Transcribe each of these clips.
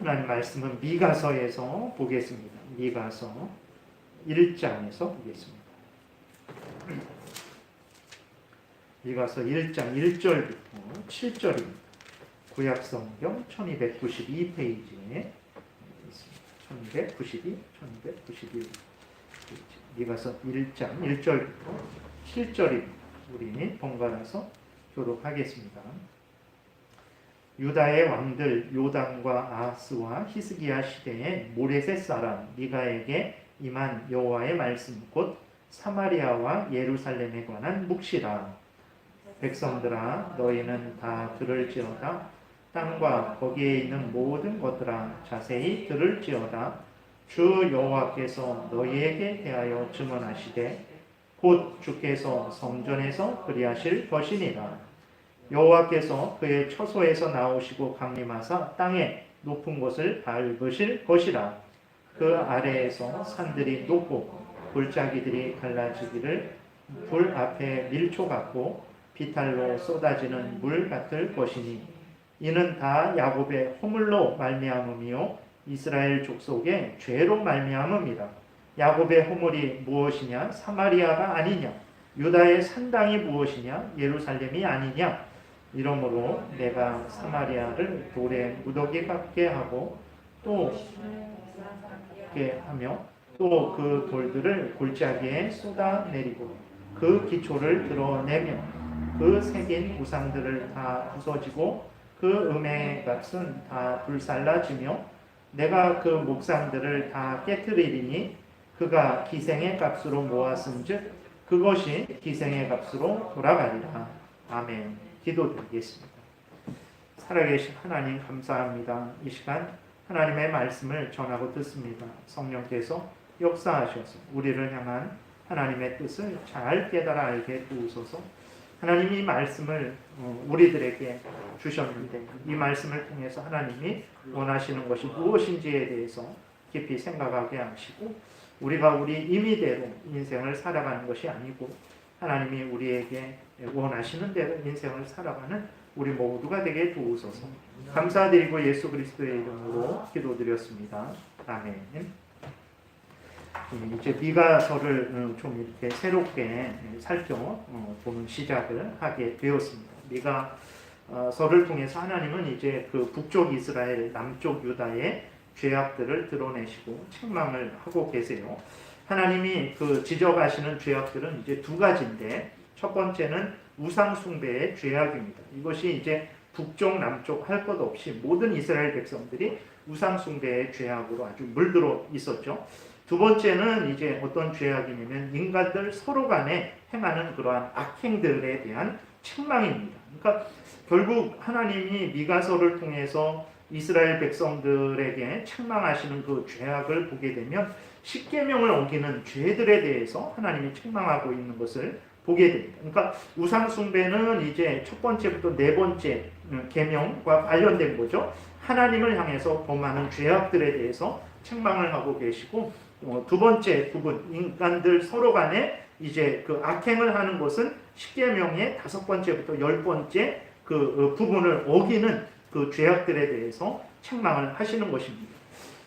하나님 말씀은 미가서에서 보겠습니다. 미가서 1장에서 보겠습니다. 미가서 1장 1절부터 7절입니다. 구약성경 1292페이지에 있습니다. 1291 미가서 1장 1절부터 7절입니다. 우리 번갈아서 교독하겠습니다. 유다의 왕들 요담과 아하스와 히스기야 시대에 모레셋 사람 미가에게 임한 여호와의 말씀 곧 사마리아와 예루살렘에 관한 묵시라. 백성들아 너희는 다 들을지어다. 땅과 거기에 있는 모든 것들아 자세히 들을지어다. 주 여호와께서 너희에게 대하여 증언하시되 곧 주께서 성전에서 그리하실 것이니라. 여호와께서 그의 처소에서 나오시고 강림하사 땅의 높은 곳을 밟으실 것이라. 그 아래에서 산들이 높고 골짜기들이 갈라지기를 불 앞에 밀초 같고 비탈로 쏟아지는 물 같을 것이니 이는 다 야곱의 허물로 말미암음이요 이스라엘 족속의 죄로 말미암음이라. 야곱의 허물이 무엇이냐? 사마리아가 아니냐? 유다의 산당이 무엇이냐? 예루살렘이 아니냐? 이러므로 내가 사마리아를 돌에 무더기 같게 하고 또 그 돌들을 골짜기에 쏟아내리고 그 기초를 드러내며 그 새긴 우상들을 다 부서지고 그 음의 값은 다 불살라지며 내가 그 목상들을 다 깨트리리니 그가 기생의 값으로 모았은즉 그것이 기생의 값으로 돌아가리라. 아멘. 기도드리겠습니다. 살아계신 하나님 감사합니다. 이 시간 하나님의 말씀을 전하고 듣습니다. 성령께서 역사하셔서 우리를 향한 하나님의 뜻을 잘 깨달아 알게 도우소서. 하나님이 이 말씀을 우리들에게 주셨는데 이 말씀을 통해서 하나님이 원하시는 것이 무엇인지에 대해서 깊이 생각하게 하시고 우리가 우리 임의대로 인생을 살아가는 것이 아니고 하나님이 우리에게 원하시는 대로 인생을 살아가는 우리 모두가 되게 도우소서. 감사드리고 예수 그리스도의 이름으로 기도드렸습니다. 아멘. 이제 미가서를 좀 이렇게 새롭게 살펴보는 시작을 하게 되었습니다. 미가서를 통해서 하나님은 이제 그 북쪽 이스라엘, 남쪽 유다의 죄악들을 드러내시고 책망을 하고 계세요. 하나님이 그 지적하시는 죄악들은 이제 두 가지인데 첫 번째는 우상 숭배의 죄악입니다. 이것이 이제 북쪽 남쪽 할 것 없이 모든 이스라엘 백성들이 우상 숭배의 죄악으로 아주 물들어 있었죠. 두 번째는 이제 어떤 죄악이냐면 인간들 서로 간에 행하는 그러한 악행들에 대한 책망입니다. 그러니까 결국 하나님이 미가서를 통해서 이스라엘 백성들에게 책망하시는 그 죄악을 보게 되면 십계명을 어기는 죄들에 대해서 하나님이 책망하고 있는 것을 보게 됩니다. 그러니까 우상 숭배는 이제 첫 번째부터 네 번째 계명과 관련된 거죠. 하나님을 향해서 범하는 죄악들에 대해서 책망을 하고 계시고 두 번째 부분 인간들 서로 간에 이제 그 악행을 하는 것은 십계명의 다섯 번째부터 열 번째 그 부분을 어기는 그 죄악들에 대해서 책망을 하시는 것입니다.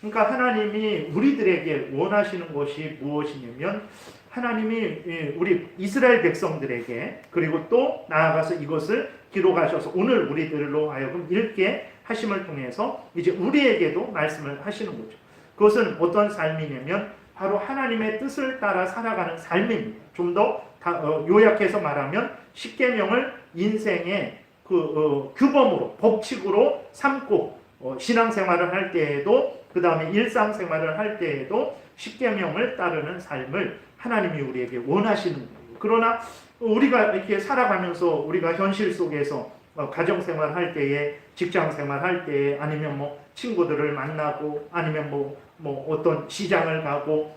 그러니까 하나님이 우리들에게 원하시는 것이 무엇이냐면 하나님이 우리 이스라엘 백성들에게 그리고 또 나아가서 이것을 기록하셔서 오늘 우리들로 하여금 읽게 하심을 통해서 이제 우리에게도 말씀을 하시는 거죠. 그것은 어떤 삶이냐면 바로 하나님의 뜻을 따라 살아가는 삶입니다. 좀 더 요약해서 말하면 십계명을 인생의 그 규범으로 법칙으로 삼고 신앙생활을 할 때에도 그 다음에 일상생활을 할 때에도 십계명을 따르는 삶을 하나님이 우리에게 원하시는 거예요. 그러나 우리가 이렇게 살아가면서 우리가 현실 속에서 가정생활 할 때에 직장생활 할 때에 아니면 뭐 친구들을 만나고 아니면 뭐 어떤 시장을 가고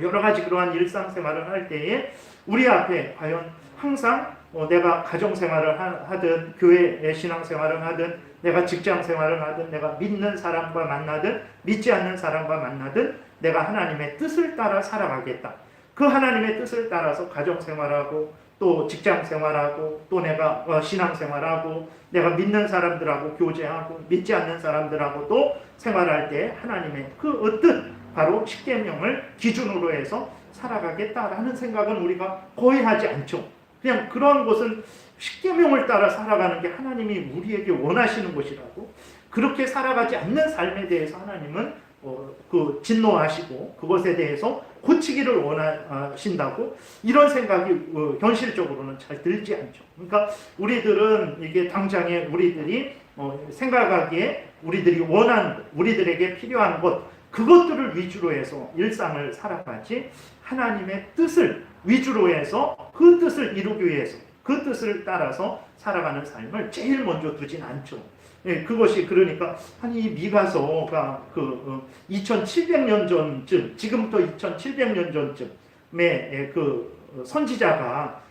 여러 가지 그러한 일상생활을 할 때에 우리 앞에 과연 항상 내가 가정생활을 하든 교회 신앙생활을 하든 내가 직장생활을 하든 내가 믿는 사람과 만나든 믿지 않는 사람과 만나든 내가 하나님의 뜻을 따라 살아가겠다. 그 하나님의 뜻을 따라서 가정생활하고 또 직장 생활하고 또 내가 신앙 생활하고 내가 믿는 사람들하고 교제하고 믿지 않는 사람들하고도 생활할 때 하나님의 그 어떤 바로 십계명을 기준으로 해서 살아가겠다라는 생각은 우리가 거의 하지 않죠. 그냥 그런 것은 십계명을 따라 살아가는 게 하나님이 우리에게 원하시는 것이라고, 그렇게 살아가지 않는 삶에 대해서 하나님은 진노하시고 그것에 대해서 고치기를 원하신다고, 이런 생각이 현실적으로는 잘 들지 않죠. 그러니까 우리들은 이게 당장에 우리들이 생각하기에 우리들이 원하는 것, 우리들에게 필요한 것, 그것들을 위주로 해서 일상을 살아가지, 하나님의 뜻을 위주로 해서 그 뜻을 이루기 위해서 그 뜻을 따라서 살아가는 삶을 제일 먼저 두진 않죠. 예, 그것이 그러니까 이 미가서가 2700년 전쯤, 지금부터 2700년 전쯤에 선지자가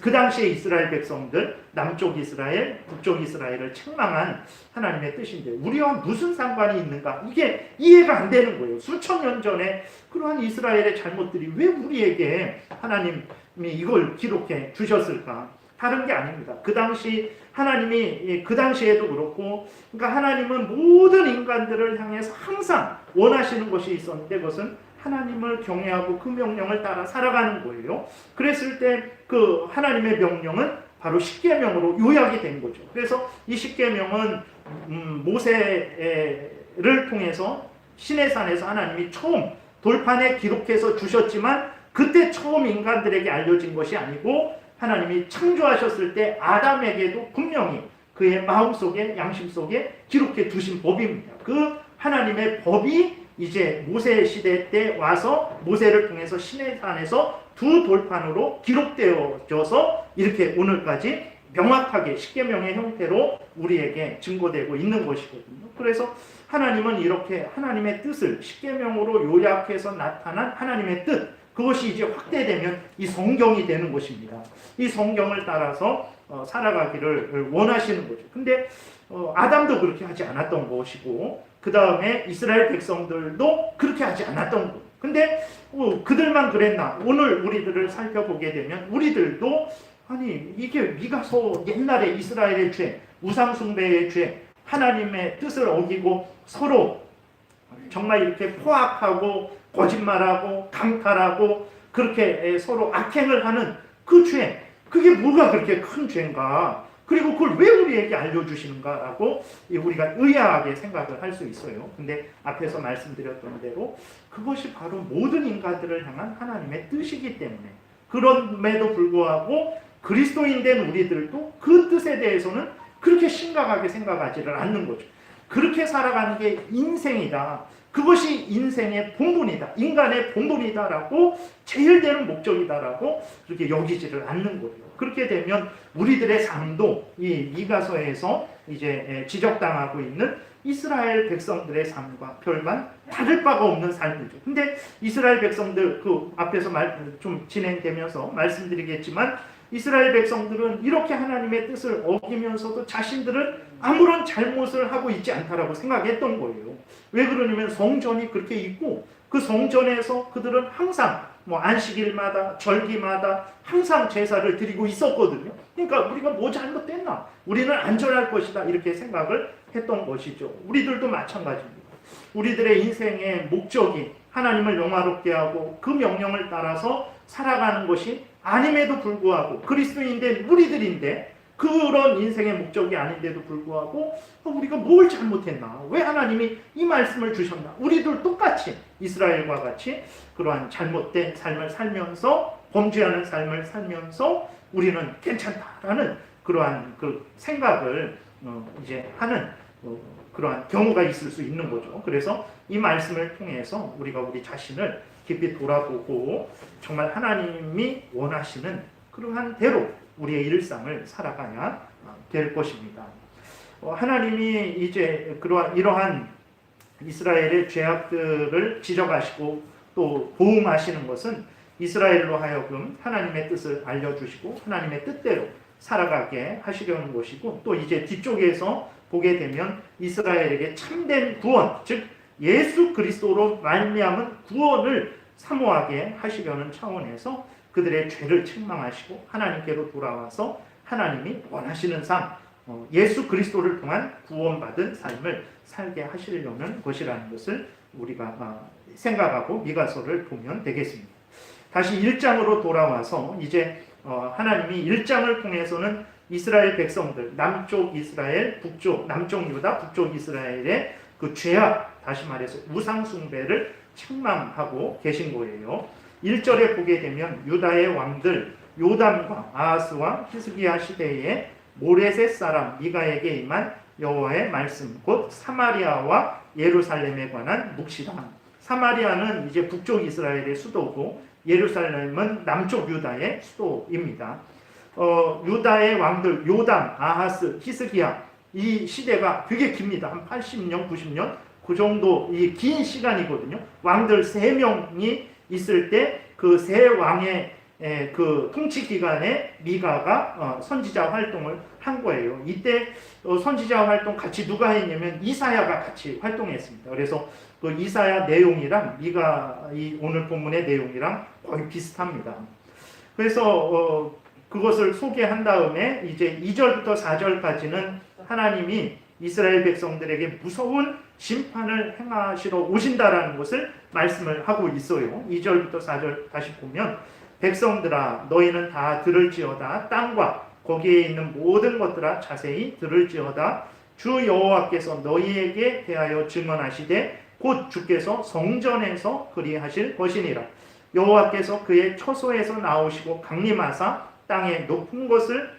그 당시에 이스라엘 백성들, 남쪽 이스라엘, 북쪽 이스라엘을 책망한 하나님의 뜻인데 우리와 무슨 상관이 있는가? 이게 이해가 안 되는 거예요. 수천 년 전에 그러한 이스라엘의 잘못들이 왜 우리에게 하나님이 이걸 기록해 주셨을까? 다른 게 아닙니다. 그 당시 하나님이 그 당시에도 그렇고, 그러니까 하나님은 모든 인간들을 향해서 항상 원하시는 것이 있었는데 그것은 하나님을 경외하고 그 명령을 따라 살아가는 거예요. 그랬을 때 그 하나님의 명령은 바로 십계명으로 요약이 된 거죠. 그래서 이 십계명은 모세를 통해서 시내산에서 하나님이 처음 돌판에 기록해서 주셨지만 그때 처음 인간들에게 알려진 것이 아니고 하나님이 창조하셨을 때 아담에게도 분명히 그의 마음속에 양심 속에 기록해 두신 법입니다. 그 하나님의 법이 이제 모세 시대 때 와서 모세를 통해서 시내산에서 두 돌판으로 기록되어져서 이렇게 오늘까지 명확하게 십계명의 형태로 우리에게 증거되고 있는 것이거든요. 그래서 하나님은 이렇게 하나님의 뜻을 십계명으로 요약해서 나타난 하나님의 뜻, 그것이 이제 확대되면 이 성경이 되는 것입니다. 이 성경을 따라서 살아가기를 원하시는 거죠. 근데 아담도 그렇게 하지 않았던 것이고 그 다음에 이스라엘 백성들도 그렇게 하지 않았던 것. 근데 그들만 그랬나? 오늘 우리들을 살펴보게 되면 우리들도 아니 이게 미가서 옛날에 이스라엘의 죄, 우상숭배의 죄, 하나님의 뜻을 어기고 서로 정말 이렇게 포악하고 거짓말하고 강탈하고 그렇게 서로 악행을 하는 그 죄, 그게 뭐가 그렇게 큰 죄인가? 그리고 그걸 왜 우리에게 알려주시는가라고 우리가 의아하게 생각을 할 수 있어요. 근데 앞에서 말씀드렸던 대로 그것이 바로 모든 인간들을 향한 하나님의 뜻이기 때문에, 그럼에도 불구하고 그리스도인 된 우리들도 그 뜻에 대해서는 그렇게 심각하게 생각하지를 않는 거죠. 그렇게 살아가는 게 인생이다. 그것이 인생의 본분이다. 인간의 본분이다라고 제일 되는 목적이다라고 그렇게 여기지를 않는 거예요. 그렇게 되면 우리들의 삶도 이 미가서에서 이제 지적당하고 있는 이스라엘 백성들의 삶과 별반 다를 바가 없는 삶이죠. 근데 이스라엘 백성들 그 앞에서 좀 진행되면서 말씀드리겠지만 이스라엘 백성들은 이렇게 하나님의 뜻을 어기면서도 자신들은 아무런 잘못을 하고 있지 않다라고 생각했던 거예요. 왜 그러냐면 성전이 그렇게 있고 그 성전에서 그들은 항상 안식일마다 절기마다 항상 제사를 드리고 있었거든요. 그러니까 우리가 뭐 잘못됐나? 우리는 안전할 것이다 이렇게 생각을 했던 것이죠. 우리들도 마찬가지입니다. 우리들의 인생의 목적이 하나님을 영화롭게 하고 그 명령을 따라서 살아가는 것이 아님에도 불구하고 그리스도인된 우리들인데 그런 인생의 목적이 아닌데도 불구하고 우리가 뭘 잘못했나? 왜 하나님이 이 말씀을 주셨나? 우리들 똑같이 이스라엘과 같이 그러한 잘못된 삶을 살면서 범죄하는 삶을 살면서 우리는 괜찮다라는 그러한 그 생각을 이제 하는 그러한 경우가 있을 수 있는 거죠. 그래서 이 말씀을 통해서 우리가 우리 자신을 깊이 돌아보고 정말 하나님이 원하시는 그러한 대로 우리의 일상을 살아가야 될 것입니다. 하나님이 이제 이러한 이스라엘의 죄악들을 지적하시고 또 보응하시는 것은 이스라엘로 하여금 하나님의 뜻을 알려주시고 하나님의 뜻대로 살아가게 하시려는 것이고, 또 이제 뒤쪽에서 보게 되면 이스라엘에게 참된 구원, 즉 예수 그리스도로 말미암은 구원을 사모하게 하시려는 차원에서 그들의 죄를 책망하시고 하나님께로 돌아와서 하나님이 원하시는 삶, 예수 그리스도를 통한 구원받은 삶을 살게 하시려는 것이라는 것을 우리가 생각하고 미가서를 보면 되겠습니다. 다시 1장으로 돌아와서 이제 하나님이 1장을 통해서는 이스라엘 백성들, 남쪽 이스라엘, 북쪽, 남쪽 유다, 북쪽 이스라엘의 그 죄악, 다시 말해서 우상 숭배를 책망하고 계신 거예요. 1절에 보게 되면 유다의 왕들 요담과 아하스와 히스기야 시대에 모레셋 사람 미가에게 임한 여호와의 말씀, 곧 사마리아와 예루살렘에 관한 묵시다. 사마리아는 이제 북쪽 이스라엘의 수도고 예루살렘은 남쪽 유다의 수도입니다. 유다의 왕들 요담, 아하스, 히스기야, 이 시대가 되게 깁니다. 한 80년, 90년 그 정도 이 긴 시간이거든요. 왕들 3명이 있을 때 그 세 왕의 그 통치 기간에 미가가 선지자 활동을 한 거예요. 이때 선지자 활동 같이 누가 했냐면 이사야가 같이 활동했습니다. 그래서 그 이사야 내용이랑 미가 이 오늘 본문의 내용이랑 거의 비슷합니다. 그래서 그것을 소개한 다음에 이제 2절부터 4절까지는 하나님이 이스라엘 백성들에게 무서운 심판을 행하시러 오신다라는 것을 말씀을 하고 있어요. 2절부터 4절 다시 보면 백성들아 너희는 다 들을지어다. 땅과 거기에 있는 모든 것들아 자세히 들을지어다. 주 여호와께서 너희에게 대하여 증언하시되 곧 주께서 성전에서 그리하실 것이니라. 여호와께서 그의 처소에서 나오시고 강림하사 땅의 높은 곳을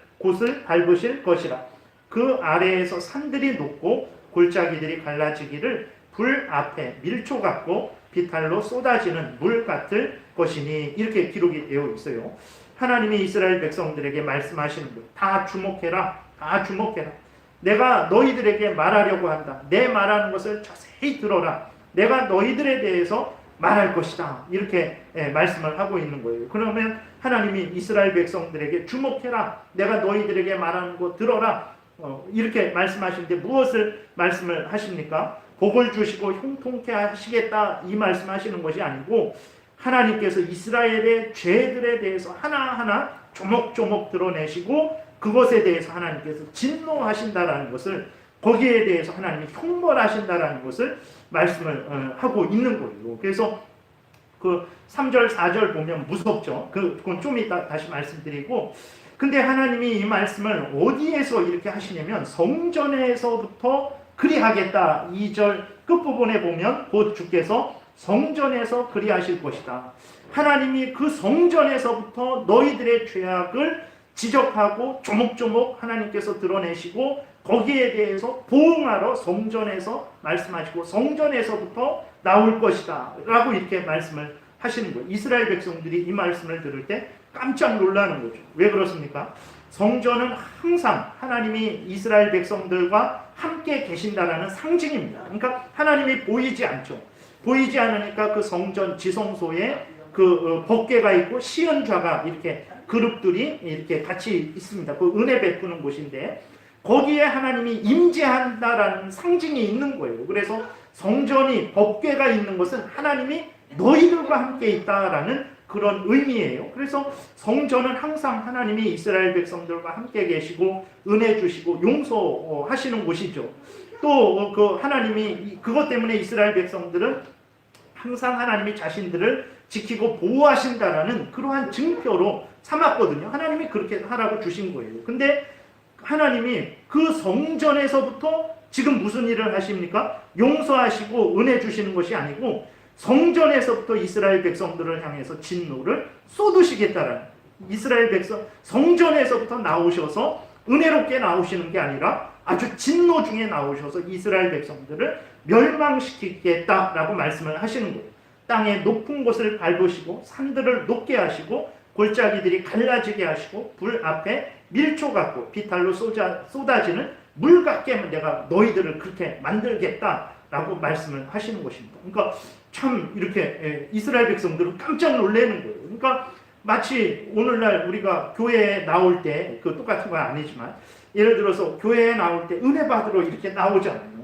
밟으실 것이라. 그 아래에서 산들이 녹고 골짜기들이 갈라지기를 불 앞에 밀초 같고 비탈로 쏟아지는 물 같을 것이니 이렇게 기록이 되어 있어요. 하나님이 이스라엘 백성들에게 말씀하시는 거예요. 다 주목해라. 다 주목해라. 내가 너희들에게 말하려고 한다. 내 말하는 것을 자세히 들어라. 내가 너희들에 대해서 말할 것이다. 이렇게 말씀을 하고 있는 거예요. 그러면 하나님이 이스라엘 백성들에게 주목해라. 내가 너희들에게 말하는 거 들어라. 이렇게 말씀하시는데 무엇을 말씀을 하십니까? 복을 주시고 형통케 하시겠다 이 말씀하시는 것이 아니고 하나님께서 이스라엘의 죄들에 대해서 하나하나 조목조목 드러내시고 그것에 대해서 하나님께서 진노하신다라는 것을 거기에 대해서 하나님이 형벌하신다라는 것을 말씀을 하고 있는 거예요. 그래서 그 3절 4절 보면 무섭죠. 그건 좀 이따 다시 말씀드리고 근데 하나님이 이 말씀을 어디에서 이렇게 하시냐면 성전에서부터 그리하겠다. 2절 끝부분에 보면 곧 주께서 성전에서 그리하실 것이다. 하나님이 그 성전에서부터 너희들의 죄악을 지적하고 조목조목 하나님께서 드러내시고 거기에 대해서 보응하러 성전에서 말씀하시고 성전에서부터 나올 것이다 라고 이렇게 말씀을 하시는 거예요. 이스라엘 백성들이 이 말씀을 들을 때 깜짝 놀라는 거죠. 왜 그렇습니까? 성전은 항상 하나님이 이스라엘 백성들과 함께 계신다라는 상징입니다. 그러니까 하나님이 보이지 않죠. 보이지 않으니까 그 성전 지성소에 그 법궤가 있고 시은좌가 이렇게 그룹들이 이렇게 같이 있습니다. 그 은혜 베푸는 곳인데 거기에 하나님이 임재한다라는 상징이 있는 거예요. 그래서 성전이 법궤가 있는 것은 하나님이 너희들과 함께 있다라는 그런 의미예요. 그래서 성전은 항상 하나님이 이스라엘 백성들과 함께 계시고 은혜 주시고 용서하시는 곳이죠. 또 그 하나님이 그것 때문에 이스라엘 백성들은 항상 하나님이 자신들을 지키고 보호하신다라는 그러한 증표로 삼았거든요. 하나님이 그렇게 하라고 주신 거예요. 근데 하나님이 그 성전에서부터 지금 무슨 일을 하십니까? 용서하시고 은혜 주시는 것이 아니고 성전에서부터 이스라엘 백성들을 향해서 진노를 쏟으시겠다라는 이스라엘 백성 성전에서부터 나오셔서 은혜롭게 나오시는 게 아니라 아주 진노 중에 나오셔서 이스라엘 백성들을 멸망시키겠다라고 말씀을 하시는 거예요. 땅의 높은 곳을 밟으시고 산들을 높게 하시고 골짜기들이 갈라지게 하시고 불 앞에 밀초 같고 비탈로 쏟아지는 물 같게 내가 너희들을 그렇게 만들겠다라고 말씀을 하시는 것입니다. 그러니까 참 이렇게 이스라엘 백성들은 깜짝 놀라는 거예요. 그러니까 마치 오늘날 우리가 교회에 나올 때 그 똑같은 건 아니지만 예를 들어서 교회에 나올 때 은혜 받으러 이렇게 나오잖아요.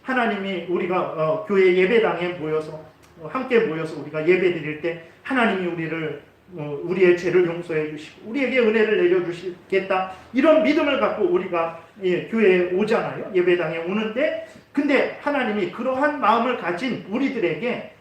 하나님이 우리가 교회 예배당에 모여서 함께 모여서 우리가 예배 드릴 때 하나님이 우리를 우리의 죄를 용서해 주시고 우리에게 은혜를 내려주시겠다, 이런 믿음을 갖고 우리가 교회에 오잖아요. 예배당에 오는데, 근데 하나님이 그러한 마음을 가진 우리들에게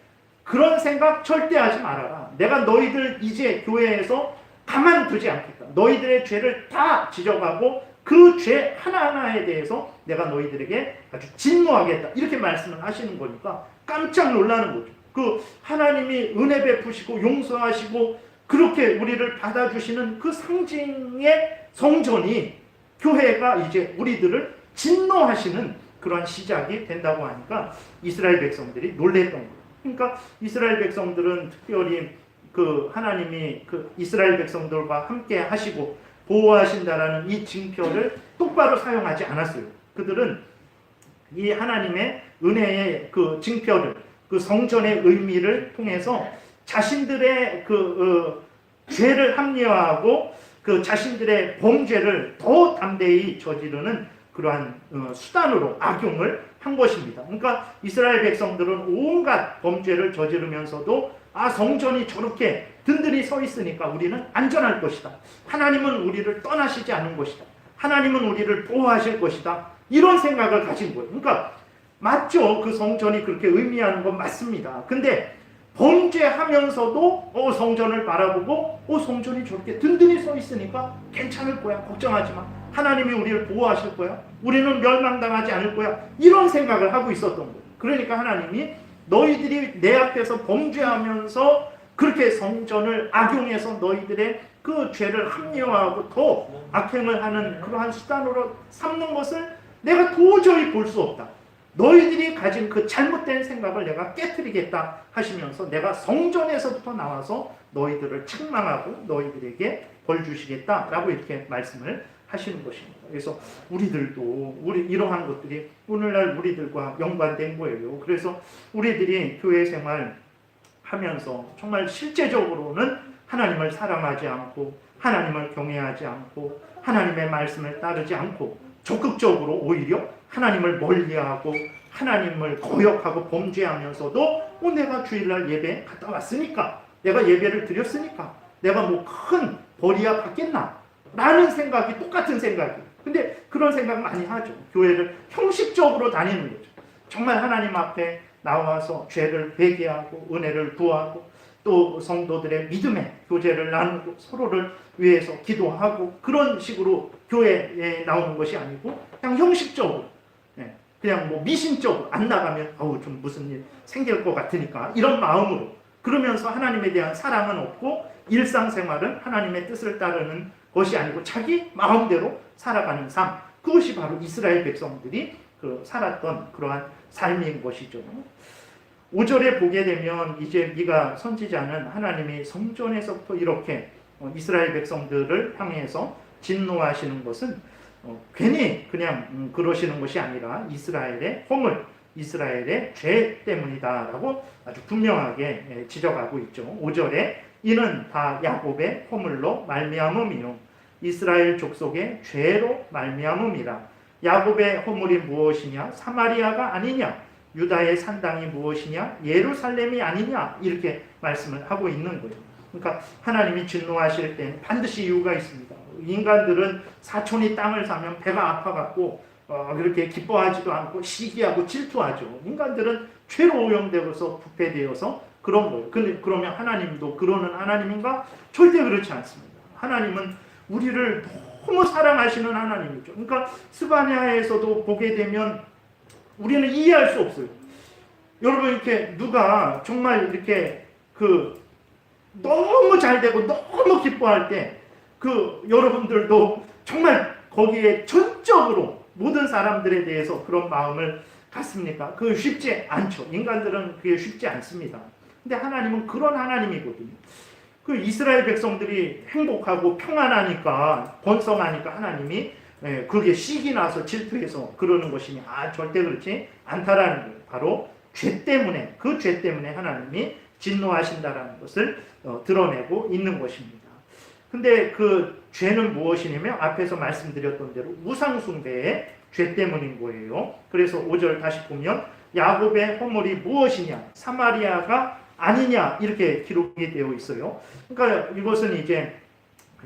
그런 생각 절대 하지 말아라. 내가 너희들 이제 교회에서 가만두지 않겠다. 너희들의 죄를 다 지적하고 그 죄 하나하나에 대해서 내가 너희들에게 아주 진노하겠다, 이렇게 말씀을 하시는 거니까 깜짝 놀라는 거죠. 그 하나님이 은혜 베푸시고 용서하시고 그렇게 우리를 받아주시는 그 상징의 성전이, 교회가 이제 우리들을 진노하시는 그런 시작이 된다고 하니까 이스라엘 백성들이 놀랬던 거예요. 그러니까 이스라엘 백성들은 특별히 그 하나님이 그 이스라엘 백성들과 함께 하시고 보호하신다라는 이 징표를 똑바로 사용하지 않았어요. 그들은 이 하나님의 은혜의 그 징표를, 그 성전의 의미를 통해서 자신들의 죄를 합리화하고 그 자신들의 범죄를 더 담대히 저지르는 그러한 수단으로 악용을 한 것입니다. 그러니까 이스라엘 백성들은 온갖 범죄를 저지르면서도 성전이 저렇게 든든히 서 있으니까 우리는 안전할 것이다. 하나님은 우리를 떠나시지 않은 것이다. 하나님은 우리를 보호하실 것이다. 이런 생각을 가진 거예요. 그러니까 맞죠. 그 성전이 그렇게 의미하는 건 맞습니다. 근데 범죄하면서도 성전을 바라보고 성전이 저렇게 든든히 서 있으니까 괜찮을 거야. 걱정하지 마. 하나님이 우리를 보호하실 거야. 우리는 멸망당하지 않을 거야. 이런 생각을 하고 있었던 거예요. 그러니까 하나님이 너희들이 내 앞에서 범죄하면서 그렇게 성전을 악용해서 너희들의 그 죄를 합리화하고 더 악행을 하는 그러한 수단으로 삼는 것을 내가 도저히 볼 수 없다. 너희들이 가진 그 잘못된 생각을 내가 깨트리겠다 하시면서 내가 성전에서부터 나와서 너희들을 책망하고 너희들에게 벌 주시겠다라고 이렇게 말씀을 하시는 것입니다. 그래서 우리들도 이러한 것들이 오늘날 우리들과 연관된 거예요. 그래서 우리들이 교회 생활 하면서 정말 실제적으로는 하나님을 사랑하지 않고 하나님을 경외하지 않고 하나님의 말씀을 따르지 않고 적극적으로 오히려 하나님을 멀리하고 하나님을 거역하고 범죄하면서도 내가 주일날 예배 갔다 왔으니까, 내가 예배를 드렸으니까 내가 뭐 큰 벌이야 받겠나 라는 생각이, 똑같은 생각이. 근데 그런 생각 많이 하죠. 교회를 형식적으로 다니는 거죠. 정말 하나님 앞에 나와서 죄를 회개하고 은혜를 구하고 또 성도들의 믿음의 교제를 나누고 서로를 위해서 기도하고 그런 식으로 교회에 나오는 것이 아니고 그냥 형식적으로, 그냥 뭐 미신적으로 안 나가면 좀 무슨 일 생길 것 같으니까 이런 마음으로, 그러면서 하나님에 대한 사랑은 없고 일상생활은 하나님의 뜻을 따르는 것이 아니고 자기 마음대로 살아가는 삶, 그것이 바로 이스라엘 백성들이 살았던 그러한 삶인 것이죠. 5절에 보게 되면 이제 미가 선지자는 하나님이 성전에서부터 이렇게 이스라엘 백성들을 향해서 진노하시는 것은 괜히 그냥 그러시는 것이 아니라 이스라엘의 허물, 이스라엘의 죄 때문이다라고 아주 분명하게 지적하고 있죠. 5절에 이는 다 야곱의 허물로 말미암음이요 이스라엘 족속의 죄로 말미암음이라. 야곱의 허물이 무엇이냐? 사마리아가 아니냐? 유다의 산당이 무엇이냐? 예루살렘이 아니냐? 이렇게 말씀을 하고 있는 거예요. 그러니까 하나님이 진노하실 때는 반드시 이유가 있습니다. 인간들은 사촌이 땅을 사면 배가 아파갖고 그렇게 기뻐하지도 않고 시기하고 질투하죠. 인간들은 죄로 오염되어서 부패되어서 그런 거예요. 근데 그러면 하나님도 그러는 하나님인가? 절대 그렇지 않습니다. 하나님은 우리를 너무 사랑하시는 하나님이죠. 그러니까 스바냐에서도 보게 되면 우리는 이해할 수 없어요. 여러분, 이렇게 누가 정말 이렇게 너무 잘 되고 너무 기뻐할 때 여러분들도 정말 거기에 전적으로 모든 사람들에 대해서 그런 마음을 갖습니까? 그게 쉽지 않죠. 인간들은 그게 쉽지 않습니다. 근데 하나님은 그런 하나님이거든요. 이스라엘 백성들이 행복하고 평안하니까, 번성하니까 하나님이 그게 시기 나서 질투해서 그러는 것이니 절대 그렇지 않다라는 거예요. 바로 죄 때문에, 그 죄 때문에 하나님이 진노하신다라는 것을 드러내고 있는 것입니다. 근데 그 죄는 무엇이냐면 앞에서 말씀드렸던 대로 우상숭배의 죄 때문인 거예요. 그래서 5절 다시 보면 야곱의 허물이 무엇이냐? 사마리아가 아니냐 이렇게 기록이 되어 있어요. 그러니까 이것은 이제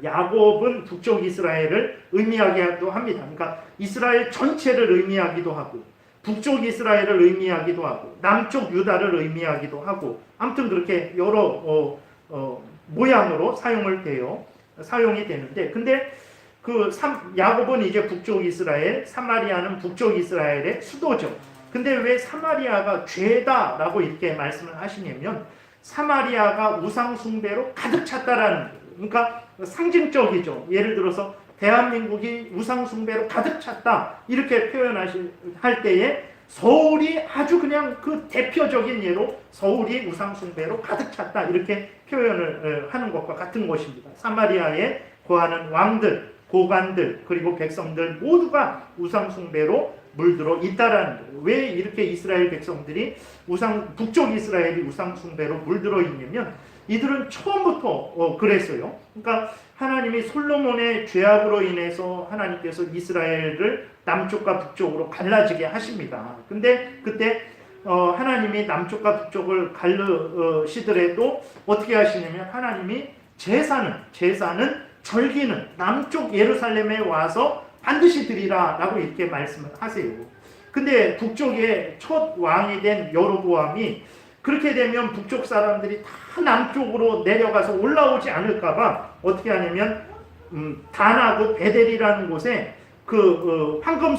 야곱은 북쪽 이스라엘을 의미하기도 합니다. 그러니까 이스라엘 전체를 의미하기도 하고 북쪽 이스라엘을 의미하기도 하고 남쪽 유다를 의미하기도 하고 아무튼 그렇게 여러 모양으로 사용이 되는데 근데 야곱은 이제 북쪽 이스라엘, 사마리아는 북쪽 이스라엘의 수도죠. 근데 왜 사마리아가 죄다라고 이렇게 말씀을 하시냐면 사마리아가 우상 숭배로 가득 찼다라는 거예요. 그러니까 상징적이죠. 예를 들어서 대한민국이 우상 숭배로 가득 찼다 이렇게 표현할 때에 서울이 아주 그냥 그 대표적인 예로 서울이 우상 숭배로 가득 찼다 이렇게 표현을 하는 것과 같은 것입니다. 사마리아에 거하는 왕들, 고관들 그리고 백성들 모두가 우상 숭배로 물들어 있다라는 거예요. 왜 이렇게 이스라엘 백성들이 북쪽 이스라엘이 우상 숭배로 물들어 있냐면 이들은 처음부터 그랬어요. 그러니까 하나님이 솔로몬의 죄악으로 인해서 하나님께서 이스라엘을 남쪽과 북쪽으로 갈라지게 하십니다. 근데 그때 하나님이 남쪽과 북쪽을 갈르시더라도 어떻게 하시냐면 하나님이 제사는 절기는 남쪽 예루살렘에 와서 반드시 드리라 라고 이렇게 말씀을 하세요. 근데 북쪽의 첫 왕이 된 여로보암이 그렇게 되면 북쪽 사람들이 다 남쪽으로 내려가서 올라오지 않을까봐 어떻게 하냐면 단하고 베델이라는 곳에 황금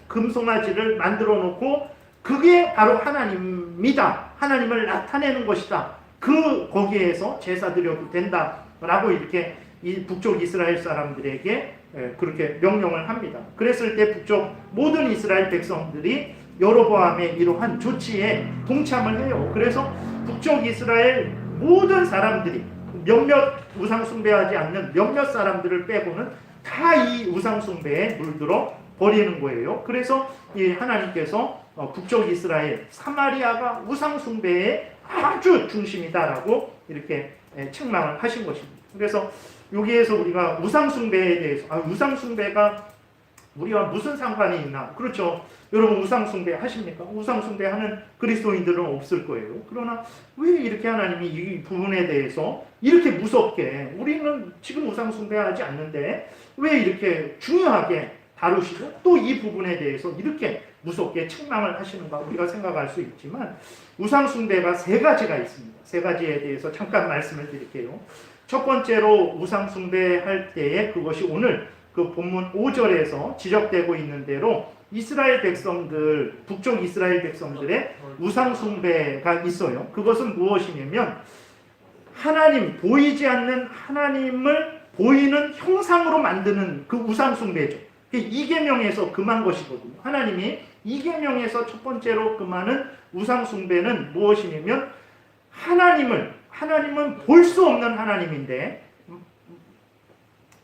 금송아지를 만들어 놓고 그게 바로 하나님이다. 하나님을 나타내는 것이다. 거기에서 제사 드려도 된다라고 이렇게 이 북쪽 이스라엘 사람들에게 그렇게 명령을 합니다. 그랬을 때 북쪽 모든 이스라엘 백성들이 여로보암의 이러한 조치에 동참을 해요. 그래서 북쪽 이스라엘 모든 사람들이 몇몇 우상 숭배하지 않는 몇몇 사람들을 빼고는 다 이 우상 숭배에 물들어 버리는 거예요. 그래서 이 하나님께서 북쪽 이스라엘 사마리아가 우상 숭배의 아주 중심이다라고 이렇게 책망을 하신 것입니다. 그래서 여기에서 우리가 우상 숭배에 대해서 우상 숭배가 우리와 무슨 상관이 있나? 그렇죠. 여러분 우상 숭배 하십니까? 우상 숭배하는 그리스도인들은 없을 거예요. 그러나 왜 이렇게 하나님이 이 부분에 대해서 이렇게 무섭게 우리는 지금 우상 숭배하지 않는데 왜 이렇게 중요하게 다루시고 또 이 부분에 대해서 이렇게 무섭게 책망을 하시는가 우리가 생각할 수 있지만 우상 숭배가 세 가지가 있습니다. 세 가지에 대해서 잠깐 말씀을 드릴게요. 첫 번째로 우상 숭배할 때에 그것이 오늘 그 본문 5절에서 지적되고 있는 대로 이스라엘 백성들, 북쪽 이스라엘 백성들의 우상 숭배가 있어요. 그것은 무엇이냐면 보이지 않는 하나님을 보이는 형상으로 만드는 그 우상 숭배죠. 이계명에서 금한 것이거든요. 하나님이 이계명에서 첫 번째로 금하는 우상 숭배는 무엇이냐면 하나님은 볼 수 없는 하나님인데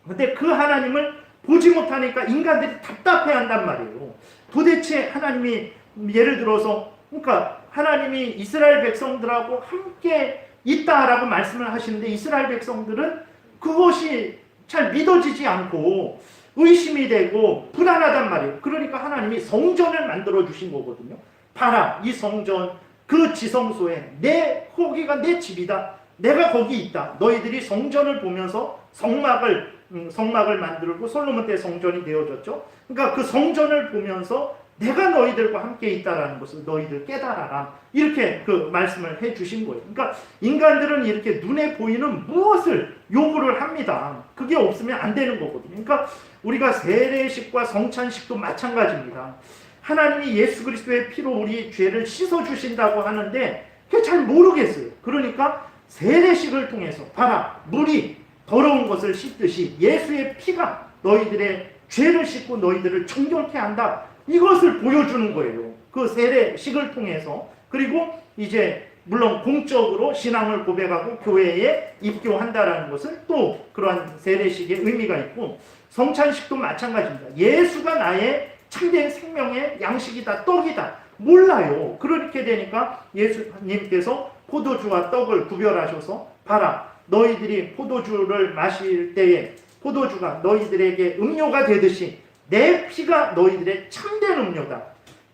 근데 그 하나님을 보지 못하니까 인간들이 답답해한단 말이에요. 도대체 하나님이 예를 들어서 그러니까 하나님이 이스라엘 백성들하고 함께 있다라고 말씀을 하시는데 이스라엘 백성들은 그것이 잘 믿어지지 않고 의심이 되고 불안하단 말이에요. 그러니까 하나님이 성전을 만들어 주신 거거든요. 봐라, 이 성전 그 지성소에 거기가 내 집이다. 내가 거기 있다. 너희들이 성전을 보면서 성막을 만들고 솔로몬 때 성전이 되어졌죠. 그러니까 그 성전을 보면서 내가 너희들과 함께 있다라는 것을 너희들 깨달아라. 이렇게 그 말씀을 해 주신 거예요. 그러니까 인간들은 이렇게 눈에 보이는 무엇을 요구를 합니다. 그게 없으면 안 되는 거거든요. 그러니까 우리가 세례식과 성찬식도 마찬가지입니다. 하나님이 예수 그리스도의 피로 우리 죄를 씻어 주신다고 하는데 그게 잘 모르겠어요. 그러니까 세례식을 통해서 봐라, 물이 더러운 것을 씻듯이 예수의 피가 너희들의 죄를 씻고 너희들을 정결케 한다. 이것을 보여주는 거예요. 그 세례식을 통해서. 그리고 이제 물론 공적으로 신앙을 고백하고 교회에 입교한다라는 것은 또 그러한 세례식의 의미가 있고 성찬식도 마찬가지입니다. 예수가 나의 참된 생명의 양식이다, 떡이다. 몰라요. 그렇게 되니까 예수님께서 포도주와 떡을 구별하셔서 봐라, 너희들이 포도주를 마실 때에 포도주가 너희들에게 음료가 되듯이 내 피가 너희들의 참된 음료다.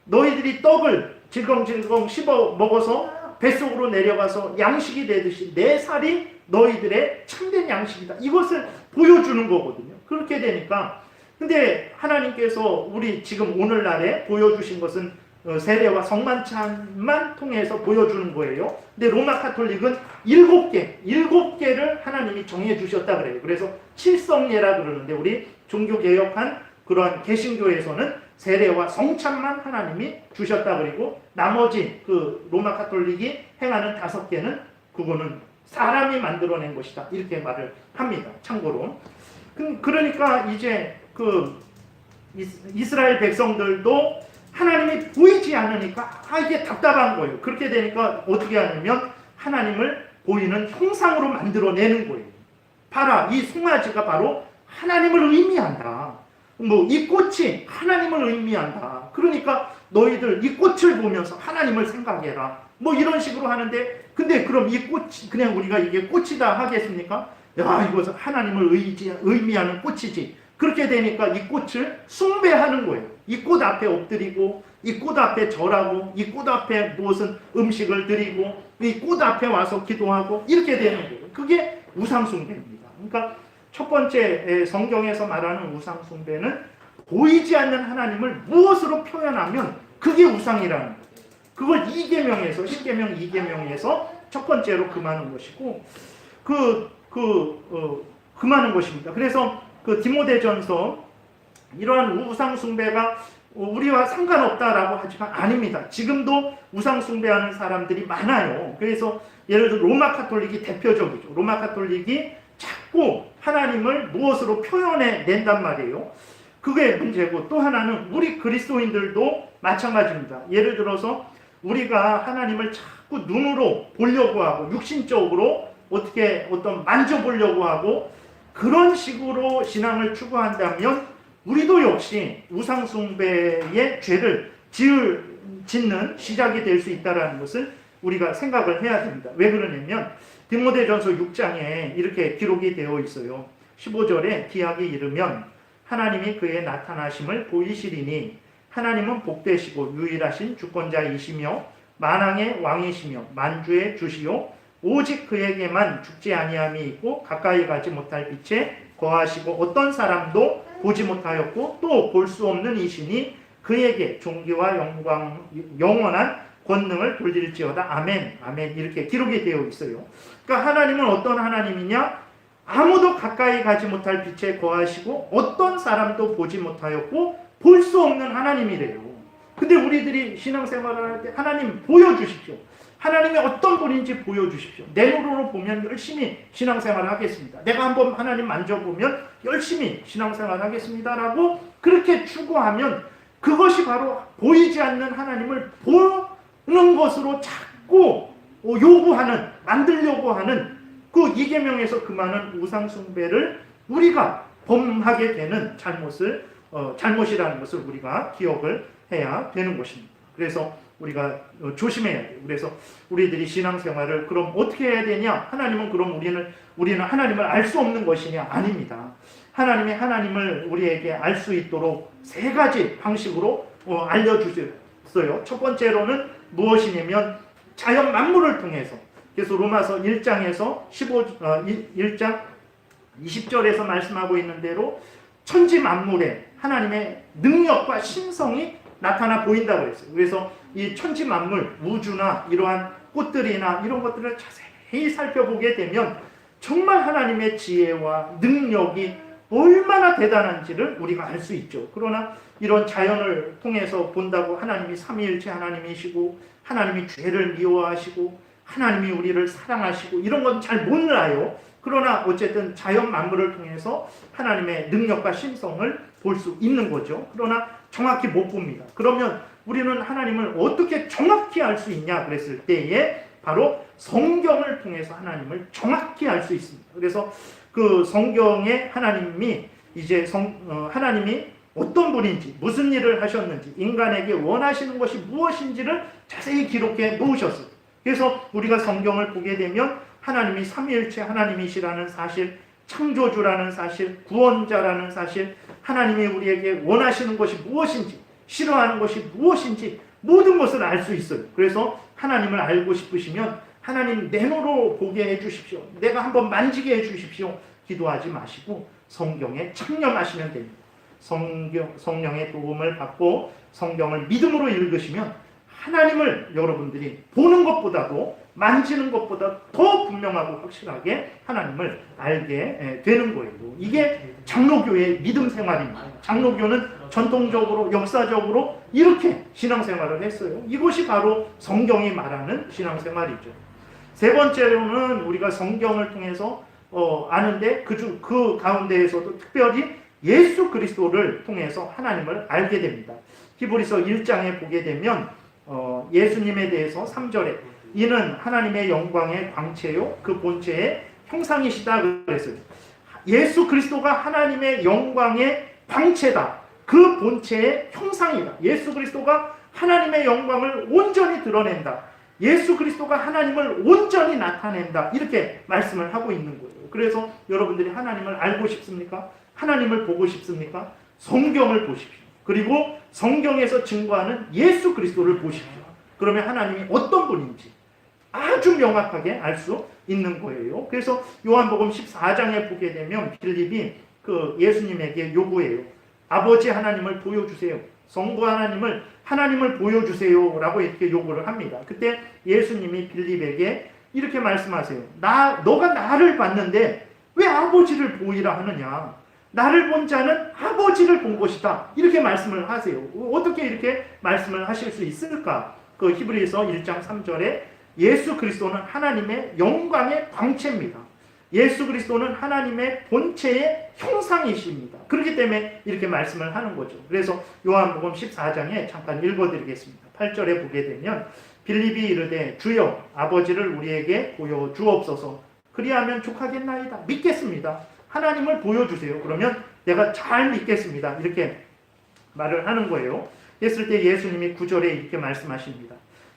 너희들이 떡을 질겅질겅 씹어 먹어서 뱃속으로 내려가서 양식이 되듯이 내 살이 너희들의 참된 양식이다. 이것을 보여주는 거거든요. 그렇게 되니까 근데 하나님께서 우리 지금 오늘날에 보여주신 것은 세례와 성만찬만 통해서 보여주는 거예요. 근데 로마 카톨릭은 7개를 하나님이 정해 주셨다 그래요. 그래서 칠성례라 그러는데 우리 종교개혁한 그러한 개신교에서는 세례와 성찬만 하나님이 주셨다 그리고 나머지 그 로마 카톨릭이 행하는 5개는 그거는 사람이 만들어낸 것이다. 이렇게 말을 합니다. 참고로. 그러니까 이제 그 이스라엘 백성들도 하나님이 보이지 않으니까 이게 답답한 거예요. 그렇게 되니까 어떻게 하냐면 하나님을 보이는 형상으로 만들어내는 거예요. 봐라, 이 송아지가 바로 하나님을 의미한다. 이 꽃이 하나님을 의미한다. 그러니까 너희들 이 꽃을 보면서 하나님을 생각해라. 이런 식으로 하는데 근데 그럼 이 꽃이 그냥 우리가 이게 꽃이다 하겠습니까? 야, 이것은 하나님을 의미하는 꽃이지. 그렇게 되니까 이 꽃을 숭배하는 거예요. 이 꽃 앞에 엎드리고 이 꽃 앞에 절하고 이 꽃 앞에 무엇은 음식을 드리고 이 꽃 앞에 와서 기도하고 이렇게 되는 거예요. 그게 우상숭배입니다. 그러니까 첫 번째 성경에서 말하는 우상숭배는 보이지 않는 하나님을 무엇으로 표현하면 그게 우상이라는 거예요. 그걸 2계명에서 10계명 2계명에서 첫 번째로 금하는 것이고 금하는 것입니다. 그래서 그 디모데전서 이러한 우상숭배가 우리와 상관없다라고 하지만 아닙니다. 지금도 우상숭배하는 사람들이 많아요. 그래서 예를 들어 로마 카톨릭이 대표적이죠. 로마 카톨릭이 자꾸 하나님을 무엇으로 표현해 낸단 말이에요. 그게 문제고 또 하나는 우리 그리스도인들도 마찬가지입니다. 예를 들어서 우리가 하나님을 자꾸 눈으로 보려고 하고 육신적으로 어떤 만져보려고 하고 그런 식으로 신앙을 추구한다면 우리도 역시 우상숭배의 죄를 짓는 시작이 될 수 있다는 것을 우리가 생각을 해야 됩니다. 왜 그러냐면 디모데전서 6장에 이렇게 기록이 되어 있어요. 15절에 기약이 이르면 하나님이 그의 나타나심을 보이시리니 하나님은 복되시고 유일하신 주권자이시며 만왕의 왕이시며 만주의 주시요 오직 그에게만 죽지 아니함이 있고 가까이 가지 못할 빛에 거하시고 어떤 사람도 보지 못하였고 또 볼 수 없는 이시니 그에게 존귀와 영광 영원한 권능을 돌릴지어다. 아멘. 아멘. 이렇게 기록이 되어 있어요. 그러니까 하나님은 어떤 하나님이냐? 아무도 가까이 가지 못할 빛에 거하시고 어떤 사람도 보지 못하였고 볼 수 없는 하나님이래요. 근데 우리들이 신앙생활을 할 때 하나님 보여주십시오. 하나님이 어떤 분인지 보여주십시오. 내 눈으로 보면 열심히 신앙생활을 하겠습니다. 내가 한번 하나님 만져보면 열심히 신앙생활을 하겠습니다라고 그렇게 추구하면 그것이 바로 보이지 않는 하나님을 보는 것으로 자꾸 요구하는, 만들려고 하는 그 이계명에서 금하는 우상숭배를 우리가 범하게 되는 잘못이라는 것을 우리가 기억을 해야 되는 것입니다. 그래서 우리가 조심해야 돼요. 그래서 우리들이 신앙생활을 그럼 어떻게 해야 되냐? 하나님은 그럼 우리는 하나님을 알 수 없는 것이냐? 아닙니다. 하나님이 하나님을 우리에게 알 수 있도록 3가지 방식으로 알려주셨어요. 첫 번째로는 무엇이냐면 자연 만물을 통해서. 그래서 로마서 1장에서 1장 20절에서 말씀하고 있는 대로 천지 만물에 하나님의 능력과 신성이 나타나 보인다고 했어요. 그래서 이 천지 만물, 우주나 이러한 꽃들이나 이런 것들을 자세히 살펴보게 되면 정말 하나님의 지혜와 능력이 얼마나 대단한지를 우리가 알 수 있죠. 그러나 이런 자연을 통해서 본다고 하나님이 삼위일체 하나님이시고 하나님이 죄를 미워하시고 하나님이 우리를 사랑하시고 이런 건 잘 몰라요. 그러나 어쨌든 자연 만물을 통해서 하나님의 능력과 신성을 볼 수 있는 거죠. 그러나 정확히 못 봅니다. 그러면 우리는 하나님을 어떻게 정확히 알 수 있냐 그랬을 때에 바로 성경을 통해서 하나님을 정확히 알 수 있습니다. 그래서 그 성경에 하나님이 하나님이 어떤 분인지 무슨 일을 하셨는지 인간에게 원하시는 것이 무엇인지를 자세히 기록해 놓으셨어요. 그래서 우리가 성경을 보게 되면 하나님이 삼위일체 하나님이시라는 사실, 창조주라는 사실, 구원자라는 사실, 하나님이 우리에게 원하시는 것이 무엇인지, 싫어하는 것이 무엇인지 모든 것을 알 수 있어요. 그래서 하나님을 알고 싶으시면 하나님 내 눈으로 보게 해주십시오. 내가 한번 만지게 해주십시오. 기도하지 마시고 성경에 창념하시면 됩니다. 성령의 도움을 받고 성경을 믿음으로 읽으시면 하나님을 여러분들이 보는 것보다도 만지는 것보다 더 분명하고 확실하게 하나님을 알게 되는 거예요. 이게 장로교의 믿음 생활입니다. 장로교는 전통적으로 역사적으로 이렇게 신앙생활을 했어요. 이것이 바로 성경이 말하는 신앙생활이죠. 세 번째로는 우리가 성경을 통해서 아는데 그 가운데에서도 특별히 예수 그리스도를 통해서 하나님을 알게 됩니다. 히브리서 1장에 보게 되면 예수님에 대해서 3절에 이는 하나님의 영광의 광채요 그 본체의 형상이시다 그랬어요. 예수 그리스도가 하나님의 영광의 광채다. 그 본체의 형상이다. 예수 그리스도가 하나님의 영광을 온전히 드러낸다. 예수 그리스도가 하나님을 온전히 나타낸다. 이렇게 말씀을 하고 있는 거예요. 그래서 여러분들이 하나님을 알고 싶습니까? 하나님을 보고 싶습니까? 성경을 보십시오. 그리고 성경에서 증거하는 예수 그리스도를 보십시오. 그러면 하나님이 어떤 분인지 아주 명확하게 알 수 있는 거예요. 그래서 요한복음 14장에 보게 되면 빌립이 예수님에게 요구해요. 아버지 하나님을 보여주세요. 성부 하나님을 보여주세요. 라고 이렇게 요구를 합니다. 그때 예수님이 빌립에게 이렇게 말씀하세요. 너가 나를 봤는데 왜 아버지를 보이라 하느냐. 나를 본 자는 아버지를 본 것이다. 이렇게 말씀을 하세요. 어떻게 이렇게 말씀을 하실 수 있을까? 히브리서 1장 3절에 예수 그리스도는 하나님의 영광의 광채입니다. 예수 그리스도는 하나님의 본체의 형상이십니다. 그렇기 때문에 이렇게 말씀을 하는 거죠. 그래서 요한복음 14장에 잠깐 읽어드리겠습니다. 8절에 보게 되면 빌립이 이르되 주여 아버지를 우리에게 보여주옵소서. 그리하면 족하겠나이다. 믿겠습니다. 하나님을 보여주세요. 그러면 내가 잘 믿겠습니다. 이렇게 말을 하는 거예요. 했을 때 예수님이 9절에 이렇게 말씀하십니다.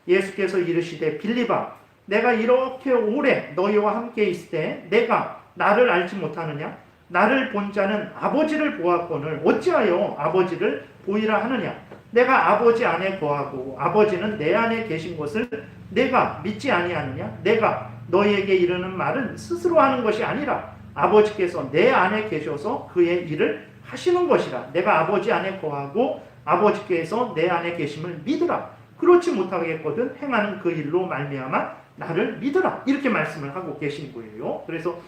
예수께서 이르시되 빌립아 내가 이렇게 오래 너희와 함께 있을 때 내가 나를 알지 못하느냐? 나를 본 자는 아버지를 보았거늘 어찌하여 아버지를 보이라 하느냐? 내가 아버지 안에 거하고 아버지는 내 안에 계신 것을 내가 믿지 아니하느냐? 내가 너희에게 이르는 말은 스스로 하는 것이 아니라 아버지께서 내 안에 계셔서 그의 일을 하시는 것이라. 내가 아버지 안에 거하고 아버지께서 내 안에 계심을 믿으라. 그렇지 못하겠거든 행하는 그 일로 말미암아 나를 믿으라. 이렇게 말씀을 하고 계신 거예요. 그래서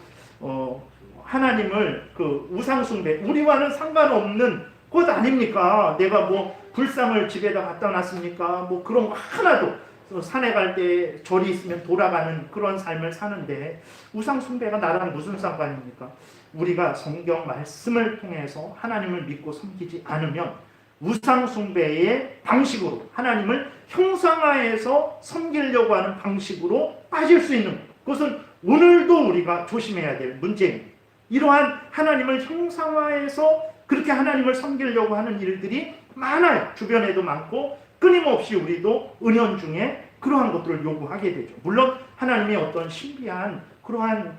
하나님을 우상 숭배 우리와는 상관없는 것 아닙니까? 내가 불상을 집에다 갖다 놨습니까? 그런 거 하나도 산에 갈 때 절이 있으면 돌아가는 그런 삶을 사는데 우상 숭배가 나랑 무슨 상관입니까? 우리가 성경 말씀을 통해서 하나님을 믿고 섬기지 않으면 우상 숭배의 방식으로 하나님을 형상화해서 섬기려고 하는 방식으로 빠질 수 있는 그것은 오늘도 우리가 조심해야 될 문제입니다. 이러한 하나님을 형상화해서 그렇게 하나님을 섬기려고 하는 일들이 많아요. 주변에도 많고 끊임없이 우리도 은연중에 그러한 것들을 요구하게 되죠. 물론 하나님의 어떤 신비한 그러한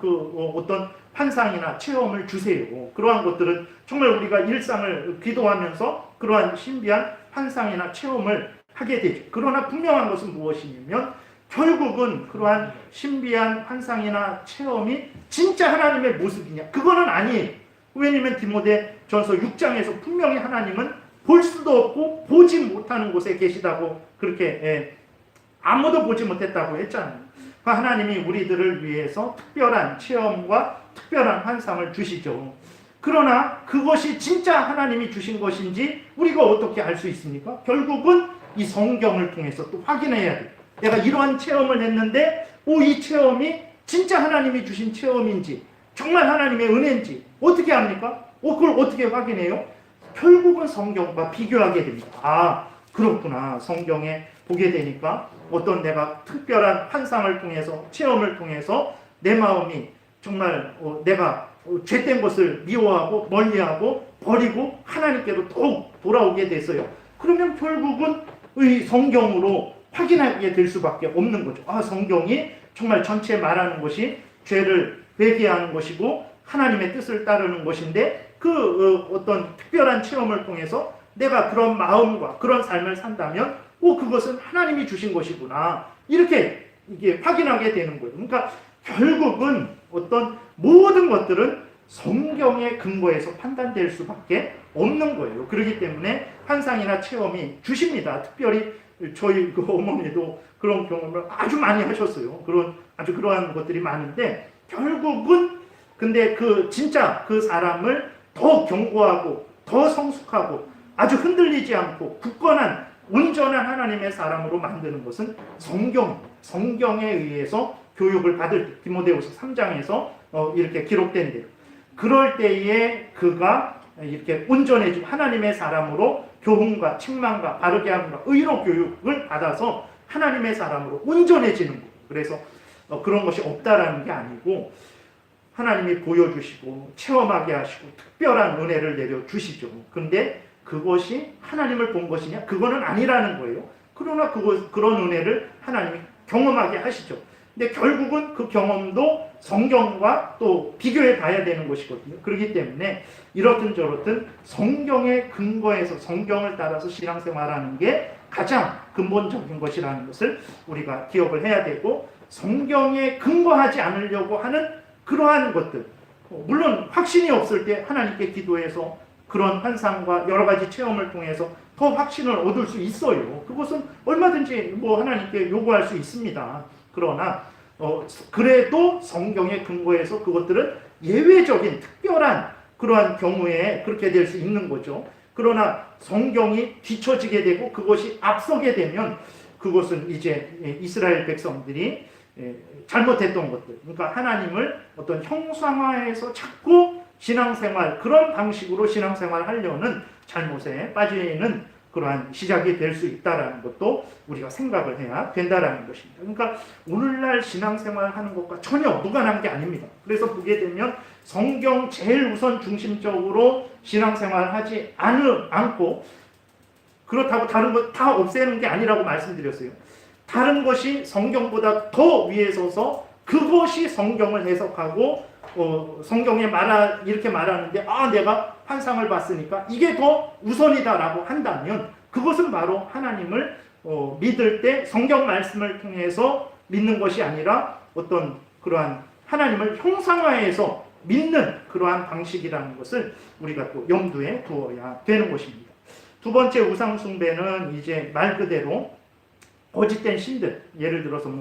어떤 환상이나 체험을 주세요. 그러한 것들은 정말 우리가 일상을 기도하면서 그러한 신비한 환상이나 체험을 하게 되죠. 그러나 분명한 것은 무엇이냐면 결국은 그러한 신비한 환상이나 체험이 진짜 하나님의 모습이냐? 그거는 아니에요. 왜냐하면 디모데전서 6장에서 분명히 하나님은 볼 수도 없고 보지 못하는 곳에 계시다고 그렇게 아무도 보지 못했다고 했잖아요. 하나님이 우리들을 위해서 특별한 체험과 특별한 환상을 주시죠. 그러나 그것이 진짜 하나님이 주신 것인지 우리가 어떻게 알 수 있습니까? 결국은 이 성경을 통해서 또 확인해야 돼요. 내가 이러한 체험을 했는데 이 체험이 진짜 하나님이 주신 체험인지 정말 하나님의 은혜인지 어떻게 합니까? 그걸 어떻게 확인해요? 결국은 성경과 비교하게 됩니다. 그렇구나. 성경에 보게 되니까 어떤 내가 특별한 환상을 통해서 체험을 통해서 내 마음이 정말 내가 죄된 것을 미워하고 멀리하고 버리고 하나님께로 더욱 돌아오게 됐어요. 그러면 결국은 이 성경으로 확인하게 될 수밖에 없는 거죠. 성경이 정말 전체 말하는 것이 죄를 회개하는 것이고 하나님의 뜻을 따르는 것인데 어떤 특별한 체험을 통해서 내가 그런 마음과 그런 삶을 산다면 그것은 하나님이 주신 것이구나. 이렇게 이게 확인하게 되는 거예요. 그러니까 결국은 어떤 모든 것들은 성경의 근거에서 판단될 수밖에 없는 거예요. 그렇기 때문에 환상이나 체험이 주십니다. 특별히 저희 그 어머니도 그런 경험을 아주 많이 하셨어요. 그러한 것들이 많은데, 결국은 근데 진짜 그 사람을 더 견고하고 더 성숙하고 아주 흔들리지 않고 굳건한 온전한 하나님의 사람으로 만드는 것은 성경에 의해서 교육을 받을 때, 디모데후서 3장에서 이렇게 기록된 대로 그럴 때에 그가 이렇게 온전해지고 하나님의 사람으로 교훈과 책망과 바르게 함과 의로 교육을 받아서 하나님의 사람으로 온전해지는 거예요. 그래서 그런 것이 없다라는 게 아니고 하나님이 보여주시고 체험하게 하시고 특별한 은혜를 내려주시죠. 그런데 그것이 하나님을 본 것이냐? 그거는 아니라는 거예요. 그러나 그런 은혜를 하나님이 경험하게 하시죠. 근데 결국은 그 경험도 성경과 또 비교해 봐야 되는 것이거든요. 그렇기 때문에 이렇든 저렇든 성경의 근거에서 성경을 따라서 신앙생활하는 게 가장 근본적인 것이라는 것을 우리가 기억을 해야 되고, 성경에 근거하지 않으려고 하는 그러한 것들, 물론 확신이 없을 때 하나님께 기도해서 그런 환상과 여러 가지 체험을 통해서 더 확신을 얻을 수 있어요. 그것은 얼마든지 하나님께 요구할 수 있습니다. 그러나 그래도 성경의 근거에서 그것들은 예외적인 특별한 그러한 경우에 그렇게 될 수 있는 거죠. 그러나 성경이 뒤처지게 되고 그것이 앞서게 되면 그것은 이제 이스라엘 백성들이 잘못했던 것들, 그러니까 하나님을 어떤 형상화해서 자꾸 신앙생활, 그런 방식으로 신앙생활 하려는 잘못에 빠지는 그러한 시작이 될 수 있다는 것도 우리가 생각을 해야 된다는 것입니다. 그러니까 오늘날 신앙생활 하는 것과 전혀 무관한 게 아닙니다. 그래서 보게 되면 성경 제일 우선 중심적으로 신앙생활 하지 않고, 그렇다고 다른 것 다 없애는 게 아니라고 말씀드렸어요. 다른 것이 성경보다 더 위에 서서 그것이 성경을 해석하고 성경에 이렇게 말하는데 내가 환상을 봤으니까 이게 더 우선이다라고 한다면 그것은 바로 하나님을 믿을 때 성경 말씀을 통해서 믿는 것이 아니라 어떤 그러한 하나님을 형상화해서 믿는 그러한 방식이라는 것을 우리가 또 염두에 두어야 되는 것입니다. 두 번째 우상 숭배는 이제 말 그대로 거짓된 신들, 예를 들어서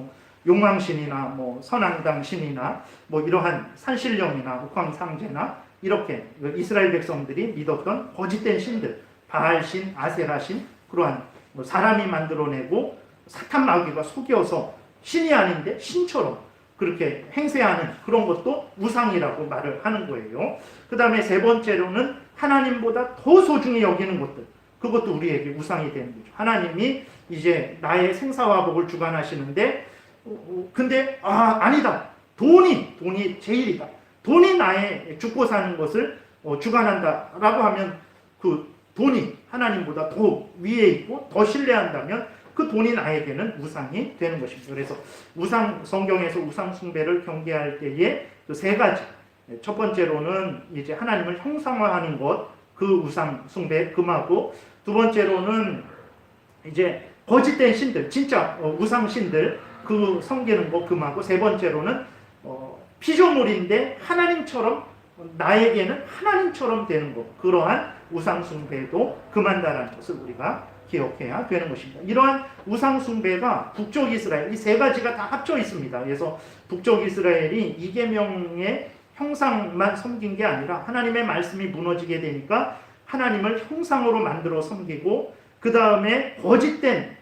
용왕신이나 선앙당 신이나 이러한 산신령이나 옥황상제나 이렇게 이스라엘 백성들이 믿었던 거짓된 신들, 바알신, 아세라신, 그러한 사람이 만들어내고 사탄 마귀가 속여서 신이 아닌데 신처럼 그렇게 행세하는 그런 것도 우상이라고 말을 하는 거예요. 그 다음에 세 번째로는 하나님보다 더 소중히 여기는 것들, 그것도 우리에게 우상이 되는 거죠. 하나님이 이제 나의 생사와 복을 주관하시는데 근데 아니다. 돈이 제일이다. 돈이 나의 죽고 사는 것을 주관한다라고 하면 그 돈이 하나님보다 더 위에 있고 더 신뢰한다면 그 돈이 나에게는 우상이 되는 것입니다. 그래서 성경에서 우상 숭배를 경계할 때에 그 세 가지. 첫 번째로는 이제 하나님을 형상화하는 것, 그 우상 숭배 금하고, 두 번째로는 이제 거짓된 신들, 진짜 우상 신들 그 섬기는 거 금하고, 세 번째로는 피조물인데 하나님처럼 나에게는 하나님처럼 되는 것, 그러한 우상 숭배도 금한다라는 것을 우리가 기억해야 되는 것입니다. 이러한 우상 숭배가 북쪽 이스라엘 이 세 가지가 다 합쳐 있습니다. 그래서 북쪽 이스라엘이 이계명의 형상만 섬긴 게 아니라 하나님의 말씀이 무너지게 되니까 하나님을 형상으로 만들어 섬기고, 그 다음에 거짓된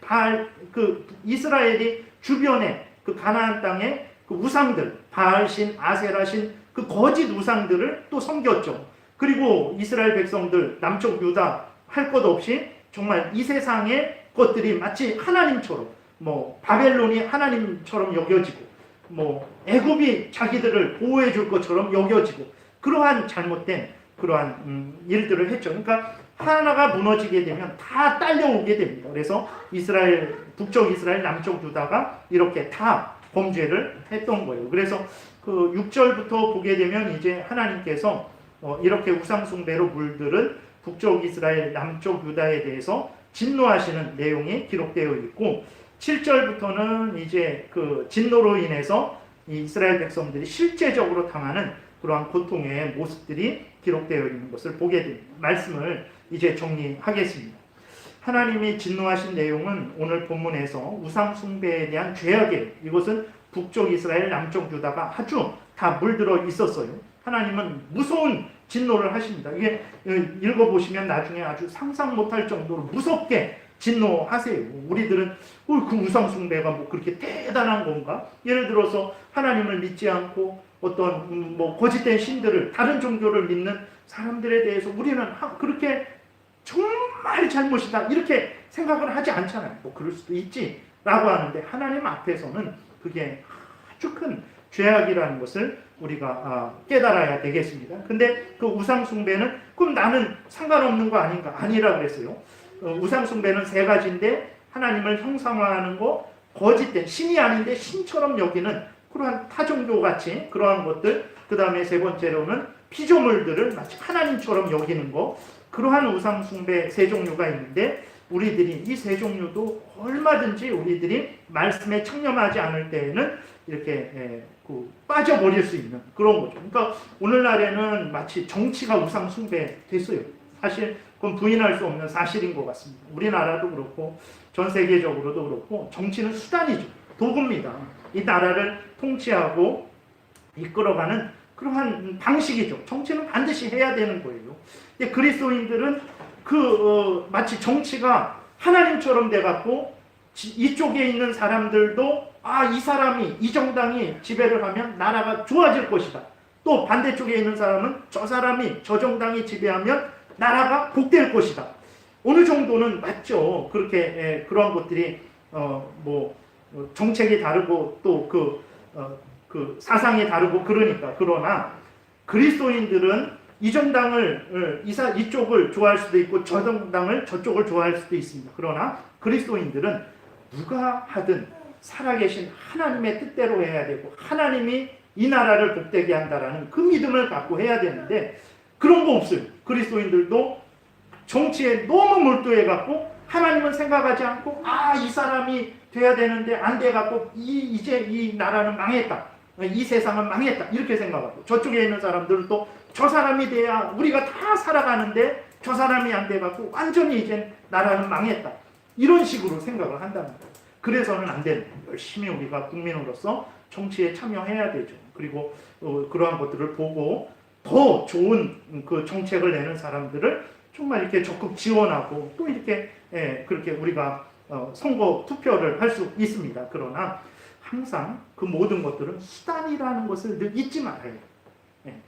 이스라엘이 주변에 그 가나안 땅에 그 우상들, 바알신, 아세라신 그 거짓 우상들을 또 섬겼죠. 그리고 이스라엘 백성들 남쪽 유다 할 것 없이 정말 이 세상의 것들이 마치 하나님처럼 바벨론이 하나님처럼 여겨지고 애굽이 자기들을 보호해 줄 것처럼 여겨지고 그러한 잘못된 그러한 일들을 했죠. 그러니까 하나가 무너지게 되면 다 딸려오게 됩니다. 그래서 북쪽 이스라엘, 남쪽 유다가 이렇게 다 범죄를 했던 거예요. 그래서 그 6절부터 보게 되면 이제 하나님께서 이렇게 우상숭배로 물들은 북쪽 이스라엘, 남쪽 유다에 대해서 진노하시는 내용이 기록되어 있고 7절부터는 이제 그 진노로 인해서 이 이스라엘 백성들이 실제적으로 당하는 그러한 고통의 모습들이 기록되어 있는 것을 보게 됩니다. 말씀을 이제 정리하겠습니다. 하나님이 진노하신 내용은 오늘 본문에서 우상 숭배에 대한 죄악이에요. 이것은 북쪽 이스라엘, 남쪽 유다가 아주 다 물들어 있었어요. 하나님은 무서운 진노를 하십니다. 이게 읽어보시면 나중에 아주 상상 못할 정도로 무섭게 진노하세요. 우리들은 그 우상 숭배가 뭐 그렇게 대단한 건가? 예를 들어서 하나님을 믿지 않고 어떤 뭐 거짓된 신들을, 다른 종교를 믿는 사람들에 대해서 우리는 그렇게 정말 잘못이다 이렇게 생각을 하지 않잖아요. 뭐 그럴 수도 있지 라고 하는데 하나님 앞에서는 그게 아주 큰 죄악이라는 것을 우리가 깨달아야 되겠습니다. 근데 그 우상 숭배는 그럼 나는 상관없는 거 아닌가? 아니라 그랬어요. 우상 숭배는 세 가지인데 하나님을 형상화하는 거, 거짓된 신이 아닌데 신처럼 여기는 그러한 타종교같이 그러한 것들, 그 다음에 세 번째로는 피조물들을 마치 하나님처럼 여기는 거, 그러한 우상 숭배 세 종류가 있는데 우리들이 이 세 종류도 얼마든지 우리들이 말씀에 청렴하지 않을 때에는 이렇게 빠져버릴 수 있는 그런 거죠. 그러니까 오늘날에는 마치 정치가 우상 숭배 됐어요. 사실 그건 부인할 수 없는 사실인 것 같습니다. 우리나라도 그렇고 전 세계적으로도 그렇고 정치는 수단이죠. 도구입니다. 이 나라를 통치하고 이끌어가는 그러한 방식이죠. 정치는 반드시 해야 되는 거예요. 근데 그리스도인들은 마치 정치가 하나님처럼 돼갖고 이쪽에 있는 사람들도 이 사람이, 이 정당이 지배를 하면 나라가 좋아질 것이다. 또 반대쪽에 있는 사람은 저 사람이, 저 정당이 지배하면 나라가 복될 것이다. 어느 정도는 맞죠. 그렇게 그러한 것들이 정책이 다르고 또 그 사상이 다르고 그러니까. 그러나 그리스도인들은 이 정당을 이쪽을 좋아할 수도 있고 저 정당을 저쪽을 좋아할 수도 있습니다. 그러나 그리스도인들은 누가 하든 살아계신 하나님의 뜻대로 해야 되고 하나님이 이 나라를 복되게 한다라는 그 믿음을 갖고 해야 되는데 그런 거 없어요. 그리스도인들도 정치에 너무 몰두해갖고 하나님은 생각하지 않고 이 사람이 돼야 되는데 안 돼갖고 이제 이 나라는 망했다. 이 세상은 망했다. 이렇게 생각하고 저쪽에 있는 사람들은 또 저 사람이 돼야 우리가 다 살아가는데 저 사람이 안 돼갖고 완전히 이제 나라는 망했다. 이런 식으로 생각을 한다는 거예요. 그래서는 안 되는 거예요. 열심히 우리가 국민으로서 정치에 참여해야 되죠. 그리고 그러한 것들을 보고 더 좋은 그 정책을 내는 사람들을 정말 이렇게 적극 지원하고 또 이렇게 그렇게 우리가 선거 투표를 할 수 있습니다. 그러나 항상 그 모든 것들은 수단이라는 것을 늘 잊지 말아요.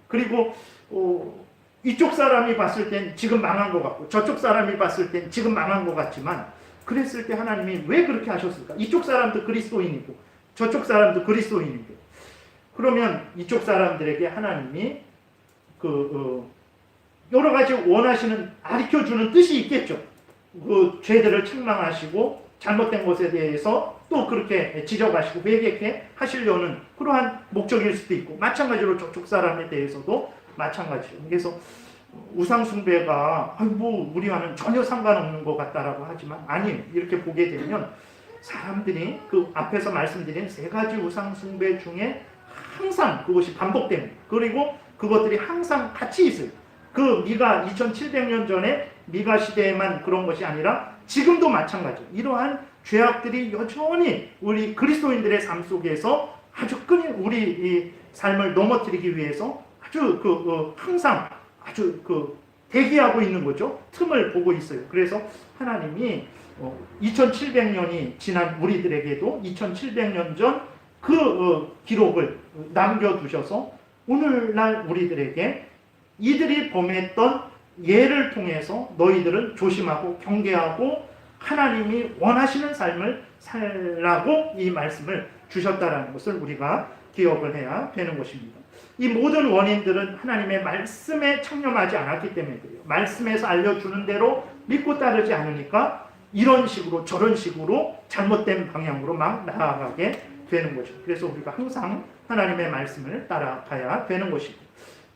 그리고 이쪽 사람이 봤을 땐 지금 망한 것 같고 저쪽 사람이 봤을 땐 지금 망한 것 같지만 그랬을 때 하나님이 왜 그렇게 하셨을까? 이쪽 사람도 그리스도인이고 저쪽 사람도 그리스도인이고 그러면 이쪽 사람들에게 하나님이 여러 가지 원하시는 가르쳐주는 뜻이 있겠죠. 그 죄들을 책망하시고 잘못된 것에 대해서 또 그렇게 지적하시고 회개케 하시려는 그러한 목적일 수도 있고 마찬가지로 저쪽 사람에 대해서도 마찬가지죠. 그래서 우상 숭배가 우리와는 전혀 상관없는 것 같다라고 하지만 아니에요. 이렇게 보게 되면 사람들이 그 앞에서 말씀드린 세 가지 우상 숭배 중에 항상 그것이 반복됩니다. 그리고 그것들이 항상 같이 있어요. 그 미가 2700년 전에 미가 시대에만 그런 것이 아니라 지금도 마찬가지예요. 이러한 죄악들이 여전히 우리 그리스도인들의 삶 속에서 아주 우리 이 삶을 넘어뜨리기 위해서 아주 항상 아주 대기하고 있는 거죠. 틈을 보고 있어요. 그래서 하나님이 2700년이 지난 우리들에게도 2700년 전 그 기록을 남겨두셔서 오늘날 우리들에게 이들이 범했던 예를 통해서 너희들은 조심하고 경계하고 하나님이 원하시는 삶을 살라고 이 말씀을 주셨다라는 것을 우리가 기억을 해야 되는 것입니다. 이 모든 원인들은 하나님의 말씀에 청렴하지 않았기 때문에 그래요. 말씀에서 알려주는 대로 믿고 따르지 않으니까 이런 식으로 저런 식으로 잘못된 방향으로 막 나아가게 되는 거죠. 그래서 우리가 항상 하나님의 말씀을 따라가야 되는 것이고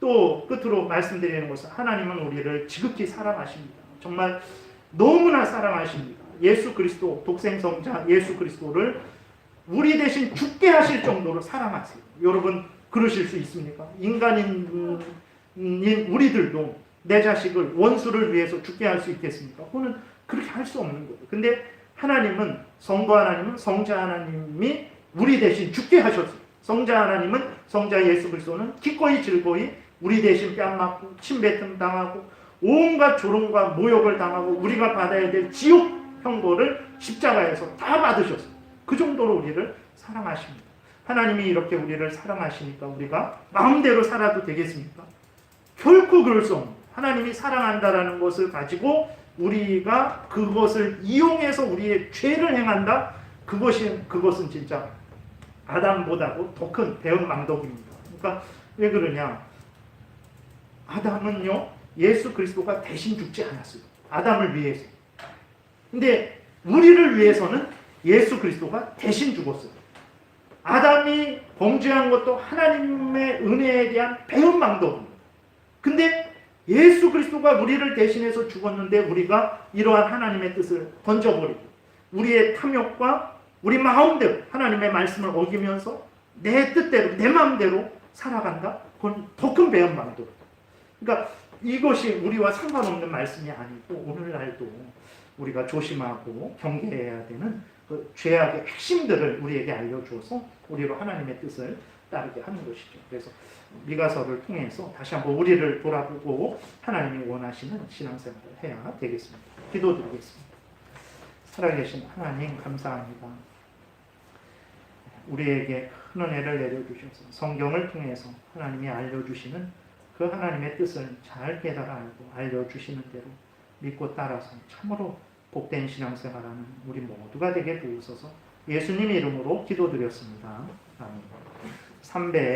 또 끝으로 말씀드리는 것은 하나님은 우리를 지극히 사랑하십니다. 정말 너무나 사랑하십니다. 예수 그리스도, 독생성자 예수 그리스도를 우리 대신 죽게 하실 정도로 사랑하세요. 여러분 그러실 수 있습니까? 인간인 우리들도 내 자식을 원수를 위해서 죽게 할 수 있겠습니까? 그거는 그렇게 할 수 없는 거예요. 근데 하나님은, 성부 하나님은, 성자 하나님이 우리 대신 죽게 하셨어요. 성자 하나님은, 성자 예수 그리스도는 기꺼이 즐거이 우리 대신 뺨 맞고 침뱉음 당하고 온갖 조롱과 모욕을 당하고 우리가 받아야 될 지옥 형벌을 십자가에서 다 받으셨어요. 그 정도로 우리를 사랑하십니다. 하나님이 이렇게 우리를 사랑하시니까 우리가 마음대로 살아도 되겠습니까? 결코 그럴 수 없는, 하나님이 사랑한다라는 것을 가지고 우리가 그것을 이용해서 우리의 죄를 행한다? 그것은 진짜 아담보다도 더 큰 대응망덕입니다. 그러니까 왜 그러냐? 아담은요, 예수 그리스도가 대신 죽지 않았어요. 아담을 위해서. 근데 우리를 위해서는 예수 그리스도가 대신 죽었어요. 아담이 범죄한 것도 하나님의 은혜에 대한 배은망덕입니다. 근데 예수 그리스도가 우리를 대신해서 죽었는데 우리가 이러한 하나님의 뜻을 던져버리고 우리의 탐욕과 우리 마음대로 하나님의 말씀을 어기면서 내 뜻대로, 내 마음대로 살아간다? 그건 더 큰 배은망덕. 그러니까 이것이 우리와 상관없는 말씀이 아니고 오늘날도 우리가 조심하고 경계해야 되는 그 죄악의 핵심들을 우리에게 알려주어서 우리로 하나님의 뜻을 따르게 하는 것이죠. 그래서 미가서를 통해서 다시 한번 우리를 돌아보고 하나님이 원하시는 신앙생활을 해야 되겠습니다. 기도드리겠습니다. 살아계신 하나님 감사합니다. 우리에게 큰 은혜를 내려주셔서 성경을 통해서 하나님이 알려주시는 그 하나님의 뜻을 잘 깨달아 알고 알려주시는 대로 믿고 따라서 참으로 복된 신앙생활하는 우리 모두가 되게 도우소서. 예수님 이름으로 기도드렸습니다. 아멘. 3배